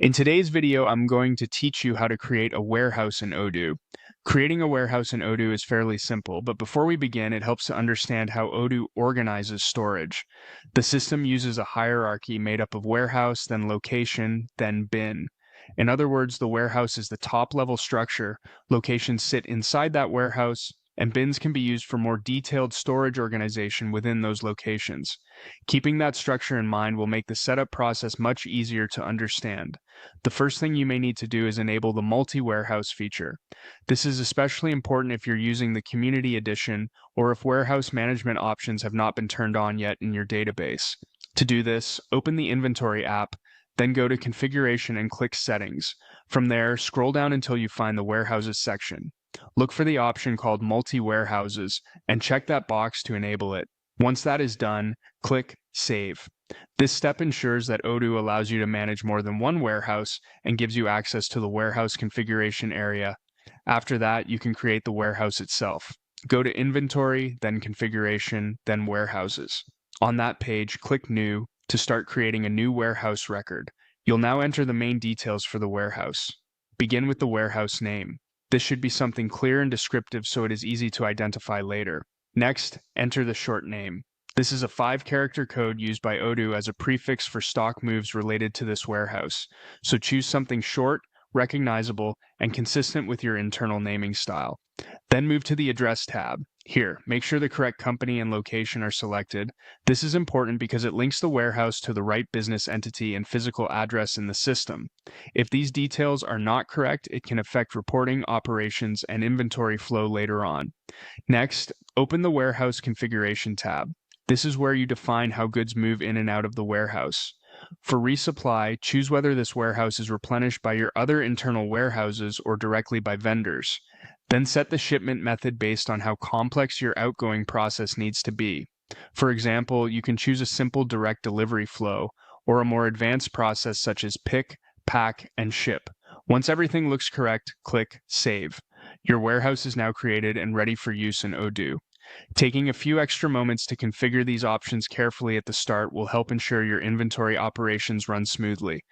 In today's video, I'm going to teach you how to create a warehouse in Odoo. Creating a warehouse in Odoo is fairly simple, but before we begin, it helps to understand how Odoo organizes storage. The system uses a hierarchy made up of warehouse, then location, then bin. In other words, the warehouse is the top-level structure, locations sit inside that warehouse, and bins can be used for more detailed storage organization within those locations. Keeping that structure in mind will make the setup process much easier to understand. The first thing you may need to do is enable the multi-warehouse feature. This is especially important if you're using the Community Edition or if warehouse management options have not been turned on yet in your database. To do this, open the Inventory app, then go to Configuration and click Settings. From there, scroll down until you find the Warehouses section. Look for the option called Multi-Warehouses and check that box to enable it. Once that is done, click Save. This step ensures that Odoo allows you to manage more than one warehouse and gives you access to the warehouse configuration area. After that, you can create the warehouse itself. Go to Inventory, then Configuration, then Warehouses. On that page, click New to start creating a new warehouse record. You'll now enter the main details for the warehouse. Begin with the warehouse name. This should be something clear and descriptive so it is easy to identify later. Next, enter the short name. This is a 5-character code used by Odoo as a prefix for stock moves related to this warehouse, so choose something short, recognizable, and consistent with your internal naming style. Then move to the Address tab. Here, make sure the correct company and location are selected. This is important because it links the warehouse to the right business entity and physical address in the system. If these details are not correct, it can affect reporting, operations, and inventory flow later on. Next, open the Warehouse Configuration tab. This is where you define how goods move in and out of the warehouse. For resupply, choose whether this warehouse is replenished by your other internal warehouses or directly by vendors. Then set the shipment method based on how complex your outgoing process needs to be. For example, you can choose a simple direct delivery flow or a more advanced process such as pick, pack, and ship. Once everything looks correct, click Save. Your warehouse is now created and ready for use in Odoo. Taking a few extra moments to configure these options carefully at the start will help ensure your inventory operations run smoothly.